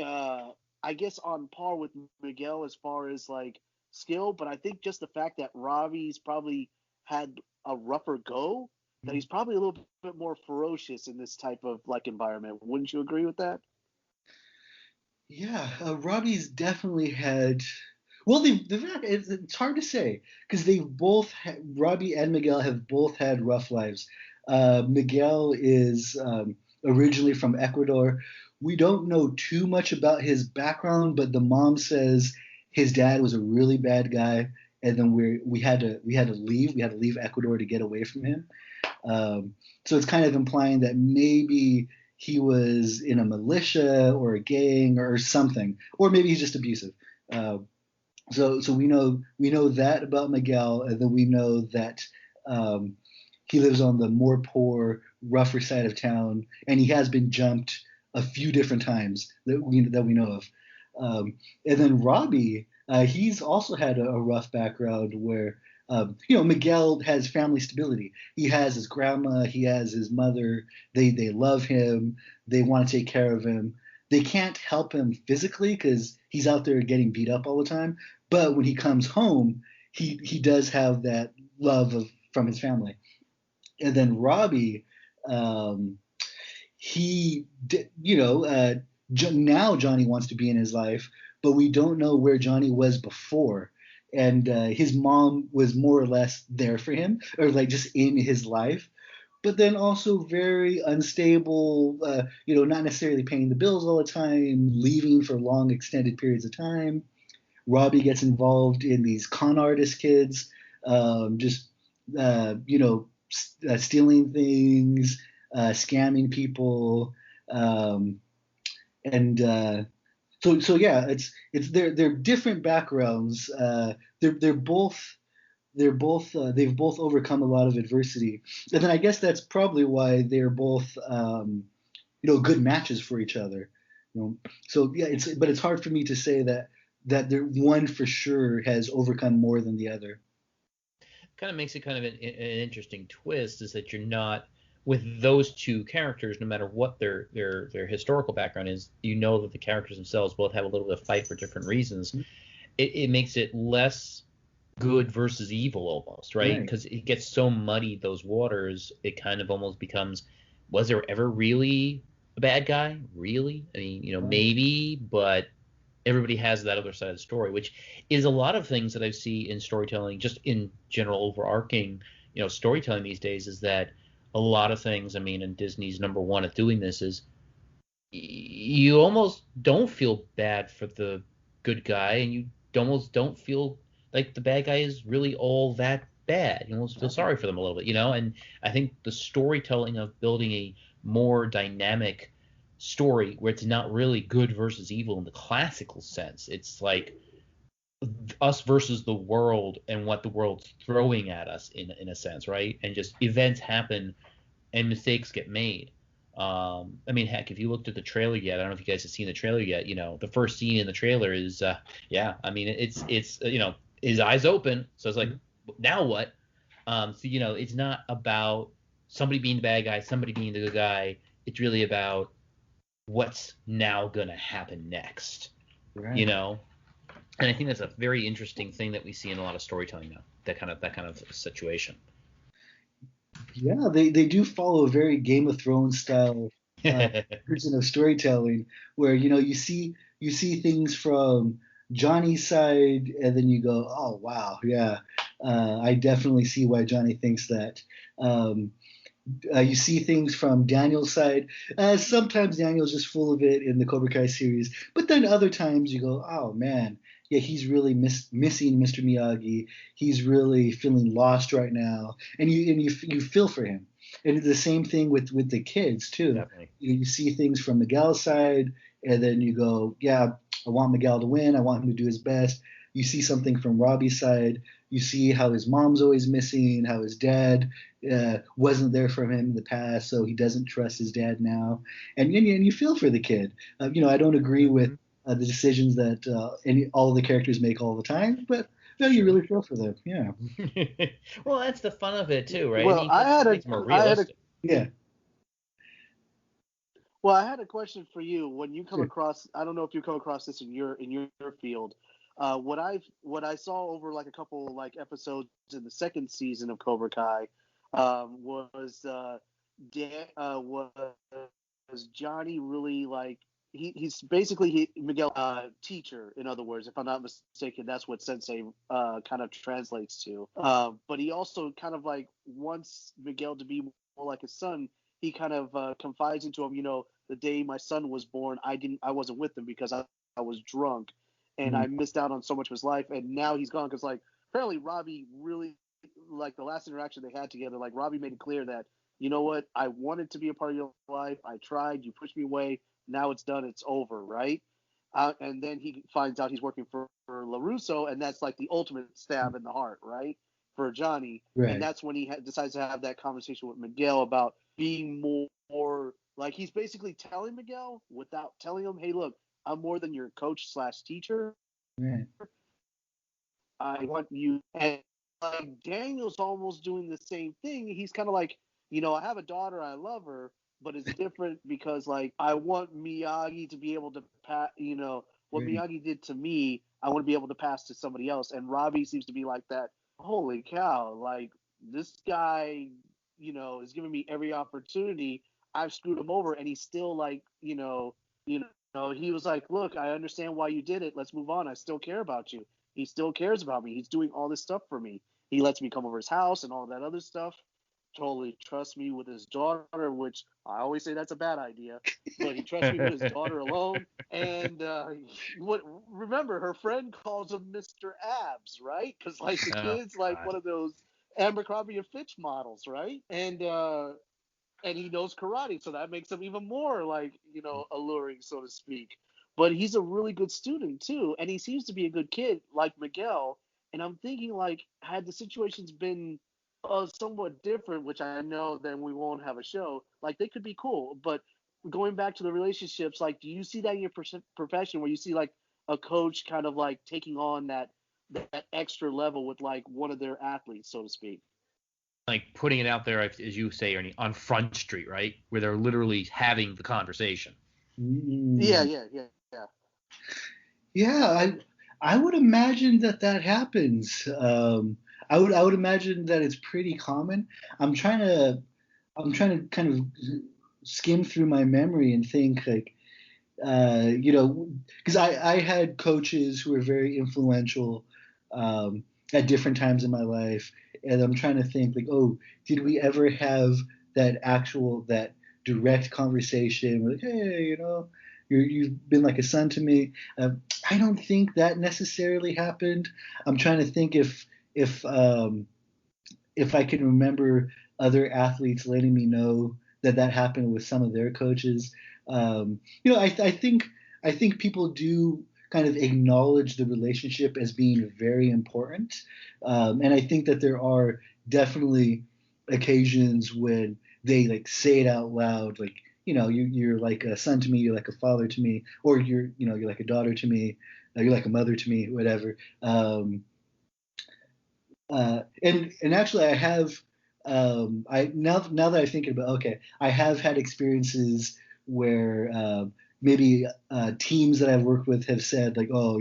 I guess on par with Miguel as far as like skill, but I think just the fact that Robbie's probably had a rougher go, that he's probably a little bit more ferocious in this type of like environment. Wouldn't you agree with that? Yeah, Robbie's definitely had. Well, it's hard to say, because Robbie and Miguel have both had rough lives. Miguel is originally from Ecuador. We don't know too much about his background, but the mom says his dad was a really bad guy, and then we had to leave. We had to leave Ecuador to get away from him. So it's kind of implying that maybe he was in a militia or a gang or something, or maybe he's just abusive. So we know that about Miguel, and then we know that he lives on the more poor, rougher side of town, and he has been jumped a few different times that we know of. And then Robbie, he's also had a rough background where, Miguel has family stability. He has his grandma, he has his mother. They love him. They want to take care of him. They can't help him physically because he's out there getting beat up all the time. But when he comes home, he does have that love from his family. And then Robbie, now Johnny wants to be in his life, but we don't know where Johnny was before. And his mom was more or less there for him, or like just in his life, but then also very unstable, not necessarily paying the bills all the time, leaving for long extended periods of time. Robbie gets involved in these con artist kids, stealing things, scamming people, So yeah, they're different backgrounds. They've both overcome a lot of adversity, and then I guess that's probably why they're both good matches for each other. So yeah, it's hard for me to say that one for sure has overcome more than the other. Kind of makes it kind of an interesting twist, is that you're not with those two characters, no matter what their historical background is, that the characters themselves both have a little bit of fight for different reasons. Mm-hmm. It makes it less good versus evil almost, right? Because it gets so muddied, those waters, it kind of almost becomes, was there ever really a bad guy, really. I mean, maybe, but everybody has that other side of the story, which is a lot of things that I see in storytelling, just in general overarching, storytelling these days, is that a lot of things, I mean, and Disney's number one at doing this, is you almost don't feel bad for the good guy, and you almost don't feel like the bad guy is really all that bad. You almost feel sorry for them a little bit, and I think the storytelling of building a more dynamic story where it's not really good versus evil in the classical sense. It's like us versus the world and what the world's throwing at us in a sense, right? And just events happen and mistakes get made. I mean, heck, if you looked at the trailer yet, I don't know if you guys have seen the trailer yet. The first scene in the trailer is, I mean, it's his eyes open, so it's like, now what? So it's not about somebody being the bad guy, somebody being the good guy. It's really about what's now gonna happen next, Right. And I think that's a very interesting thing that we see in a lot of storytelling now. That kind of situation. Yeah, they do follow a very Game of Thrones style version of storytelling, where you see things from Johnny's side, and then you go, oh wow, yeah, I definitely see why Johnny thinks that. You see things from Daniel's side. Sometimes Daniel's just full of it in the Cobra Kai series, but then other times you go, oh man, yeah, he's really missing Mr. Miyagi. He's really feeling lost right now, and you feel for him. And the same thing with the kids too. Definitely. You see things from Miguel's side, and then you go, yeah, I want Miguel to win. I want him to do his best. You see something from Robbie's side. You see how his mom's always missing, how his dad wasn't there for him in the past, so he doesn't trust his dad now. And you feel for the kid. I don't agree with the decisions that all of the characters make all the time, but you really feel for them. Yeah. Well, that's the fun of it too, right? Well, it's more realistic. Yeah. Well, I had a question for you. When you come across, I don't know if you come across this in your field. What I saw over like a couple like episodes in the second season of Cobra Kai was Johnny really like he's basically Miguel teacher, in other words, if I'm not mistaken. That's what Sensei kind of translates to. But he also kind of like wants Miguel to be more like his son. He kind of confides into him, the day my son was born, I wasn't with him because I was drunk and I missed out on so much of his life, and now he's gone because like apparently Robbie really, like the last interaction they had together, like Robbie made it clear that, you know what, I wanted to be a part of your life, I tried, you pushed me away, now it's done, it's over, right? And then he finds out he's working for LaRusso, and that's like the ultimate stab in the heart, right, for Johnny. Right. And that's when he decides to have that conversation with Miguel about being more like he's basically telling Miguel without telling him, hey, look, I'm more than your coach / teacher. Right. I want you. And like Daniel's almost doing the same thing. He's kind of like, I have a daughter, I love her, but it's different because like I want Miyagi to be able to pass. What Miyagi did to me, I want to be able to pass to somebody else. And Robbie seems to be like that. Holy cow! Like this guy, is giving me every opportunity. I've screwed him over, and he's still like, he was like, look, I understand why you did it. Let's move on. I still care about you. He still cares about me. He's doing all this stuff for me. He lets me come over his house and all that other stuff. Totally trusts me with his daughter, which I always say that's a bad idea. But he trusts me with his daughter alone. And remember, her friend calls him Mr. Abs, right? Because like the kid's like one of those Abercrombie and Fitch models, right? And he knows karate, so that makes him even more like, alluring, so to speak. But he's a really good student too, and he seems to be a good kid like Miguel. And I'm thinking like, had the situations been somewhat different, which I know then we won't have a show, like they could be cool. But going back to the relationships, like, do you see that in your profession where you see like a coach kind of like taking on that extra level with like one of their athletes, so to speak? Like putting it out there, as you say, Ernie, on Front Street, right, where they're literally having the conversation. Yeah. Yeah, I would imagine that happens. I would imagine that it's pretty common. I'm trying to kind of skim through my memory and think like, because I had coaches who were very influential at different times in my life, and I'm trying to think like, oh, did we ever have that direct conversation? Like, hey, you've been like a son to me. I don't think that necessarily happened. I'm trying to think if I can remember other athletes letting me know that happened with some of their coaches. I think people do kind of acknowledge the relationship as being very important, and I think that there are definitely occasions when they like say it out loud, like you're like a son to me, you're like a father to me, or you're like a daughter to me, you're like a mother to me, whatever. And actually, I have I now that I think about, okay, I have had experiences where maybe teams that I've worked with have said like, oh,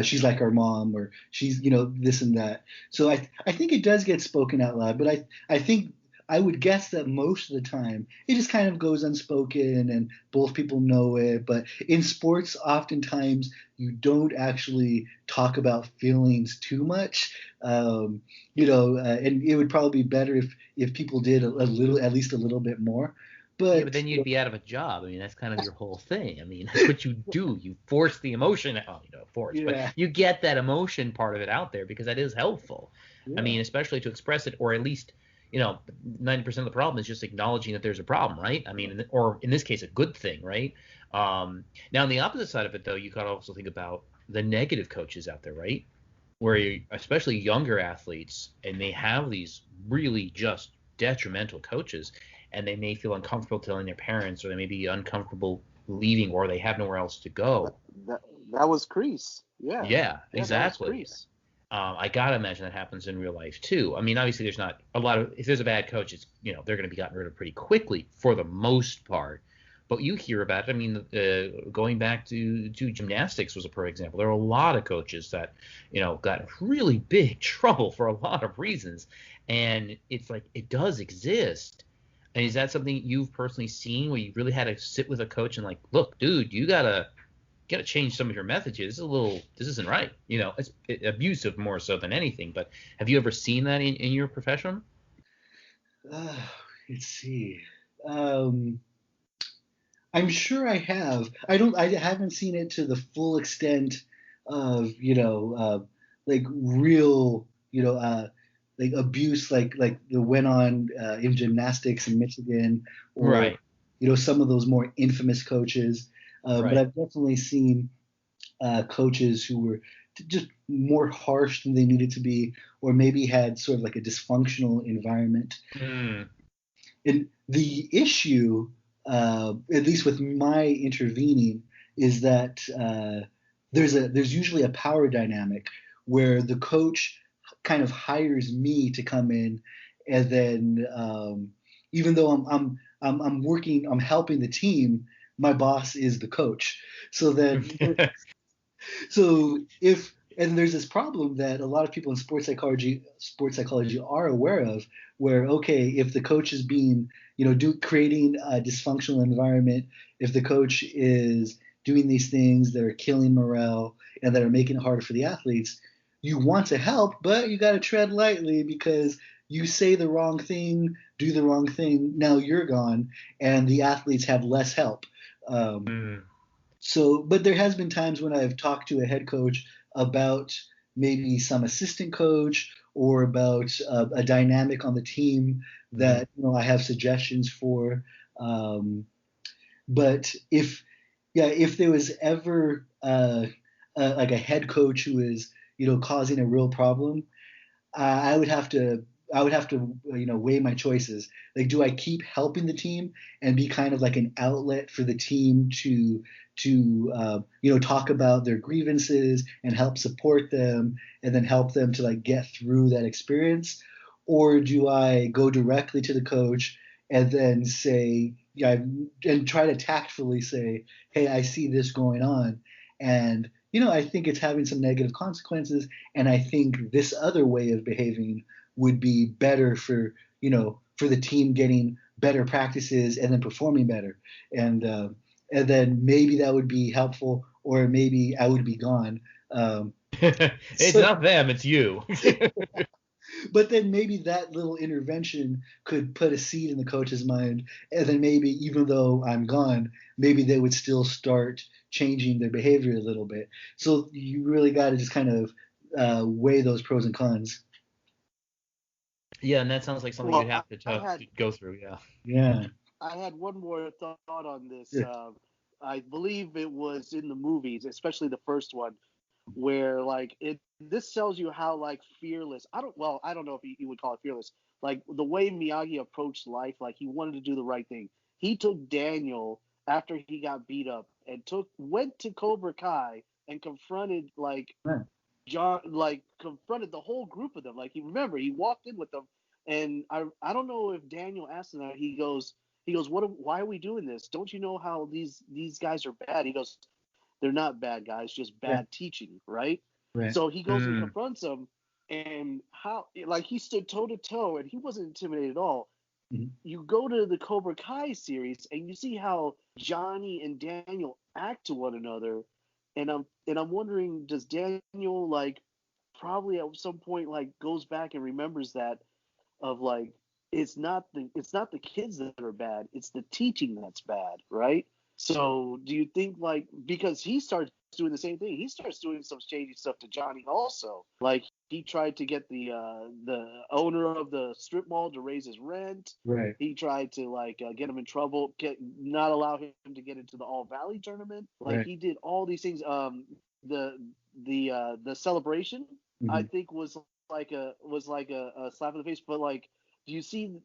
she's like our mom, or she's this and that. So I think it does get spoken out loud, but I think I would guess that most of the time it just kind of goes unspoken and both people know it. But in sports, oftentimes you don't actually talk about feelings too much. And it would probably be better if people did a little, at least a little bit more. But then you'd be out of a job. I mean, that's kind of your whole thing. I mean, that's what you do. You force the emotion out. But you get that emotion part of it out there because that is helpful. Yeah. I mean, especially to express it, or at least 90% of the problem is just acknowledging that there's a problem, right? I mean, or in this case, a good thing, right? Now, on the opposite side of it, though, you got to also think about the negative coaches out there, right? Where especially younger athletes, and they have these really just detrimental coaches, and they may feel uncomfortable telling their parents, or they may be uncomfortable leaving, or they have nowhere else to go. That was Crease. Yeah. Yeah, exactly. I gotta imagine that happens in real life too. I mean, obviously, there's not a lot of. If there's a bad coach, it's they're going to be gotten rid of pretty quickly for the most part. But you hear about it. I mean, going back to gymnastics was a perfect example. There are a lot of coaches that got really big trouble for a lot of reasons, and it's like it does exist. And is that something you've personally seen where you really had to sit with a coach and like, look, dude, you gotta change some of your messages. This isn't right. It's abusive more so than anything. But have you ever seen that in your profession? Let's see. I'm sure I have. I haven't seen it to the full extent of like real like abuse like that went on in gymnastics in Michigan, or right. Some of those more infamous coaches. Right. But I've definitely seen coaches who were just more harsh than they needed to be, or maybe had sort of like a dysfunctional environment. Mm. And the issue, at least with my intervening, is that there's usually a power dynamic where the coach kind of hires me to come in, and then even though I'm helping the team, my boss is the coach. So then, and there's this problem that a lot of people in sports psychology are aware of, where, okay, if the coach is being, creating a dysfunctional environment, if the coach is doing these things that are killing morale and that are making it harder for the athletes, you want to help, but you got to tread lightly, because you say the wrong thing, do the wrong thing, now you're gone, and the athletes have less help. So, but there has been times when I've talked to a head coach about maybe some assistant coach, or about a dynamic on the team that I have suggestions for. But if there was ever like a head coach who is causing a real problem, I would have to weigh my choices. Like, do I keep helping the team and be kind of like an outlet for the team to talk about their grievances and help support them, and then help them to like get through that experience? Or do I go directly to the coach and then say, and try to tactfully say, hey, I see this going on, and I think it's having some negative consequences, and I think this other way of behaving would be better for the team getting better practices and then performing better. And then maybe that would be helpful, or maybe I would be gone. It's not them, it's you. But then maybe that little intervention could put a seed in the coach's mind, and then maybe even though I'm gone, maybe they would still start changing their behavior a little bit. So you really got to just kind of weigh those pros and cons. Yeah, and that sounds like something you'd have to go through. Yeah. Yeah. I had one more thought on this. Yeah. I believe it was in the movies, especially the first one, where like this tells you how like fearless. I don't know if you would call it fearless. Like the way Miyagi approached life, like he wanted to do the right thing. He took Daniel after he got beat up and went to Cobra Kai and confronted like John, like confronted the whole group of them. Like he walked in with them, and I don't know if Daniel asked him that. He goes, why are we doing this? Don't you know how these guys are bad? He goes, they're not bad guys, just bad teaching, right? So he goes and confronts them, and how like he stood toe to toe, and he wasn't intimidated at all. Mm-hmm. You go to the Cobra Kai series, and you see how Johnny and Daniel act to one another, and I'm wondering, does Daniel like probably at some point like goes back and remembers that of like it's not the kids that are bad, it's the teaching that's bad, right? So do you think like because he starts doing the same thing, he starts doing some shady stuff to Johnny also. Like he tried to get the owner of the strip mall to raise his rent. Right. He tried to like get him in trouble, not allow him to get into the All Valley tournament. Like he did all these things. The celebration I think was like a slap in the face. But like, do you see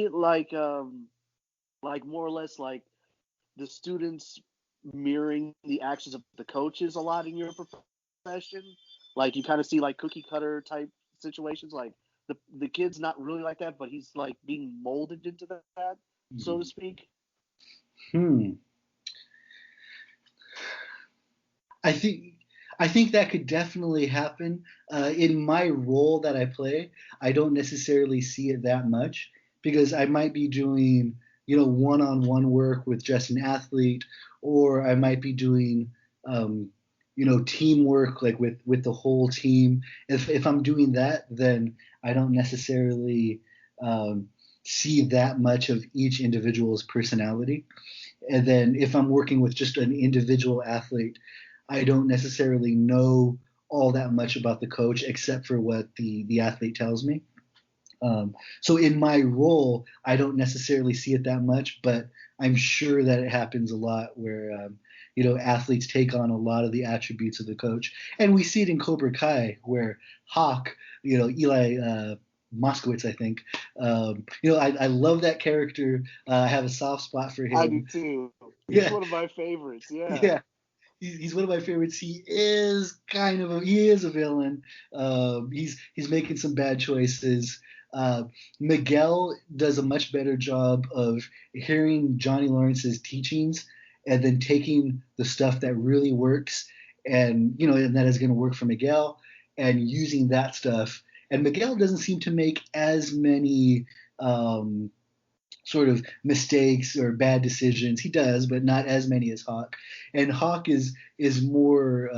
it like more or less like the students mirroring the actions of the coaches a lot in your profession? Like you kind of see like cookie cutter type situations, like the kid's not really like that, but he's like being molded into that, so to speak. I think that could definitely happen. In my role that I play, I don't necessarily see it that much because I might be doing, one-on-one work with just an athlete, or I might be doing, teamwork, like with the whole team. If I'm doing that, then I don't necessarily see that much of each individual's personality. And then if I'm working with just an individual athlete, I don't necessarily know all that much about the coach except for what the athlete tells me. So in my role, I don't necessarily see it that much, but I'm sure that it happens a lot where, athletes take on a lot of the attributes of the coach. And we see it in Cobra Kai where Hawk, Eli Moskowitz, I think. I love that character. I have a soft spot for him. I do too. He's one of my favorites. Yeah. Yeah. He's one of my favorites. He is a villain. He's making some bad choices. Miguel does a much better job of hearing Johnny Lawrence's teachings and then taking the stuff that really works and that is going to work for Miguel and using that stuff. And Miguel doesn't seem to make as many sort of mistakes or bad decisions. He does, but not as many as Hawk. And Hawk is more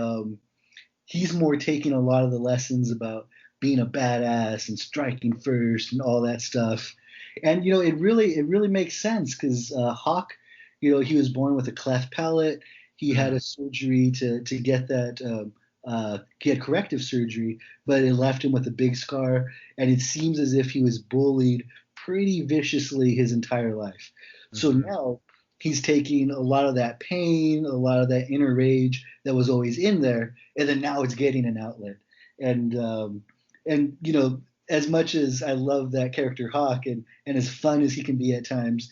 he's more taking a lot of the lessons about being a badass and striking first and all that stuff. And it really makes sense because Hawk, he was born with a cleft palate. He had a surgery to get that. He had corrective surgery, but it left him with a big scar. And it seems as if he was bullied pretty viciously his entire life. So now he's taking a lot of that pain, a lot of that inner rage that was always in there, and then now it's getting an outlet. And as much as I love that character Hawk and as fun as he can be at times,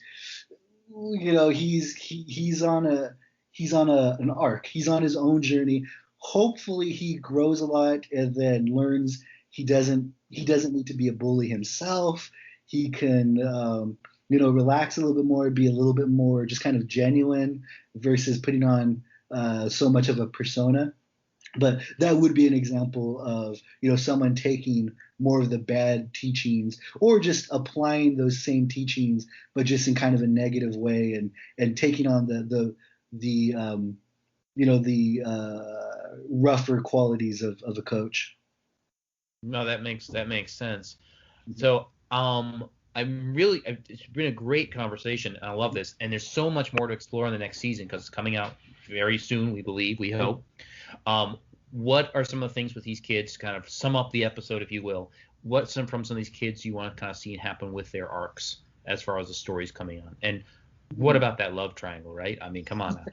he's on an arc. He's on his own journey. Hopefully he grows a lot and then learns he doesn't need to be a bully himself. He can relax a little bit more, be a little bit more just kind of genuine versus putting on so much of a persona. But that would be an example of, someone taking more of the bad teachings or just applying those same teachings, but just in kind of a negative way, and taking on the rougher qualities of a coach. No, that makes sense. So, it's been a great conversation, and I love this. And there's so much more to explore in the next season because it's coming out very soon. We hope. What are some of the things with these kids? Kind of sum up the episode, if you will. What's from some of these kids you want to kind of see happen with their arcs as far as the stories coming on? And what about that love triangle, right? I mean, come on now.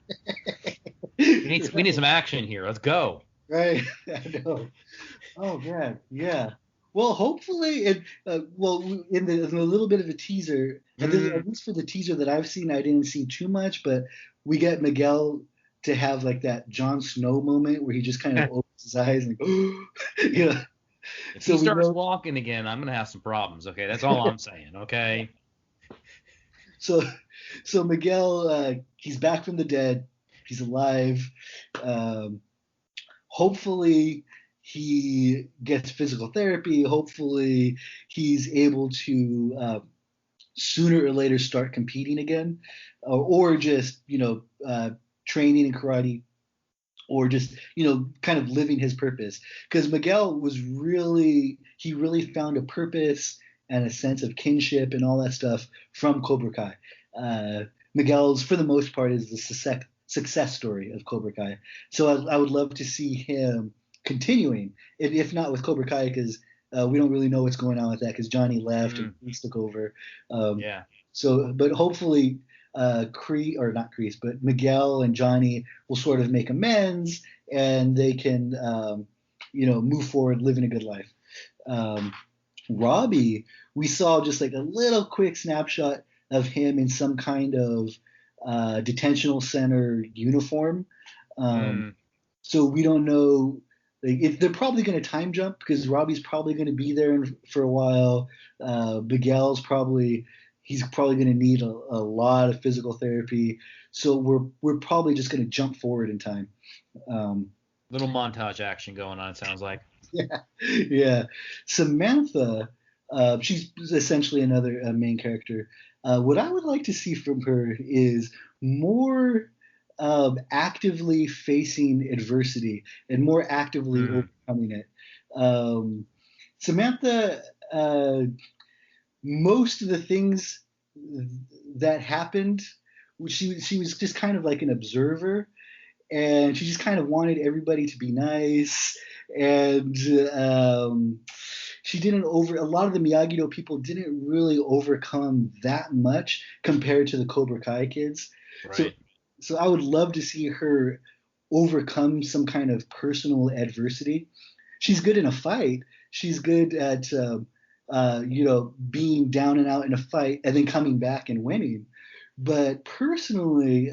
we need some action here. Let's go. Right. I know. Oh man, yeah. Well, hopefully, in the little bit of a teaser, at least for the teaser that I've seen, I didn't see too much, but we get Miguel to have like that Jon Snow moment where he just kind of opens his eyes and If he starts walking again, I'm gonna have some problems. Okay, that's all I'm saying. Okay. So Miguel, he's back from the dead. He's alive. Hopefully he gets physical therapy. Hopefully he's able to sooner or later start competing again, or just training in karate, or just kind of living his purpose. Because Miguel really found a purpose and a sense of kinship and all that stuff from Cobra Kai. Miguel's, for the most part, is the success story of Cobra Kai. So I would love to see him continuing, if not with Cobra Kai, because we don't really know what's going on with that, because Johnny left and Kreese took over. So, but hopefully but Miguel and Johnny will sort of make amends, and they can, move forward, living a good life. Robbie, we saw just like a little quick snapshot of him in some kind of detentional center uniform. So we don't know. Like, they're probably going to time jump, because Robbie's probably going to be there for a while. Miguel's he's probably going to need a lot of physical therapy. So we're probably just going to jump forward in time. Little montage action going on, it sounds like. Yeah. Samantha, she's essentially another main character. What I would like to see from her is more actively facing adversity and more actively overcoming it. Samantha, most of the things that happened, she was just kind of like an observer, and she just kind of wanted everybody to be nice, and she didn't a lot of the Miyagi-Do people didn't really overcome that much compared to the Cobra Kai kids. Right. So I would love to see her overcome some kind of personal adversity. She's good in a fight. She's good at being down and out in a fight and then coming back and winning. But personally,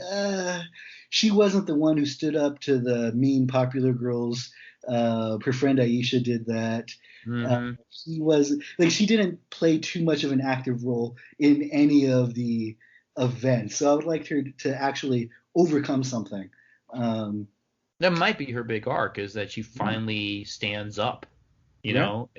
she wasn't the one who stood up to the mean popular girls. Her friend Aisha did that. She didn't play too much of an active role in any of the events. So I would like her to actually overcome something. That might be her big arc, is that she finally stands up. Well,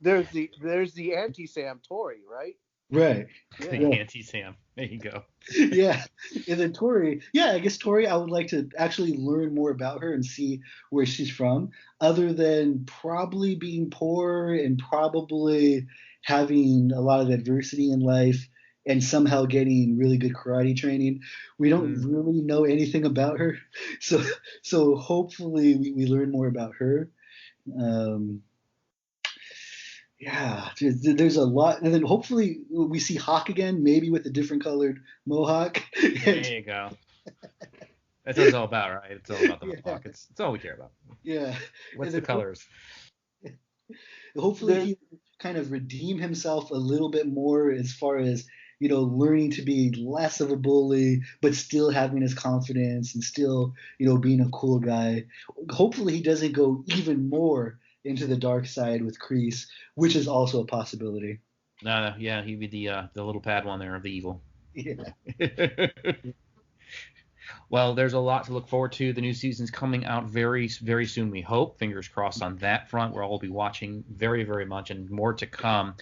there's the anti-Sam Tori, right? Right. The anti-Sam. There you go. Yeah. And then Tori, I guess Tori, I would like to actually learn more about her and see where she's from, other than probably being poor and probably having a lot of adversity in life and somehow getting really good karate training. We don't really know anything about her. So hopefully we learn more about her. There's a lot, and then hopefully we see Hawk again, maybe with a different colored mohawk. There you go. That's what it's all about, right? It's all about the mohawk. It's all we care about. Yeah. What's the colors? Hopefully he kind of redeem himself a little bit more, as far as learning to be less of a bully, but still having his confidence and still being a cool guy. Hopefully he doesn't go even more into the dark side with Kreese, which is also a possibility. He'd be the little Padawan there of the evil. Yeah. Well, there's a lot to look forward to. The new season's coming out very, very soon, we hope. Fingers crossed on that front. We'll all be watching very, very much, and more to come.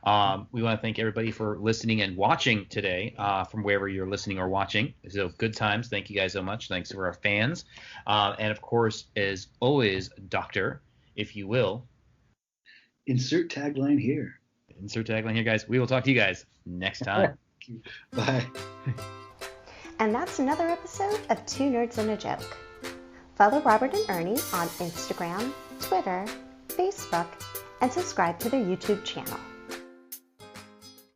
We want to thank everybody for listening and watching today from wherever you're listening or watching. So good times. Thank you guys so much. Thanks to our fans. And, of course, as always, Doctor, if you will. Insert tagline here. Insert tagline here, guys. We will talk to you guys next time. Bye. And that's another episode of Two Nerds and a Joke. Follow Robert and Ernie on Instagram, Twitter, Facebook, and subscribe to their YouTube channel.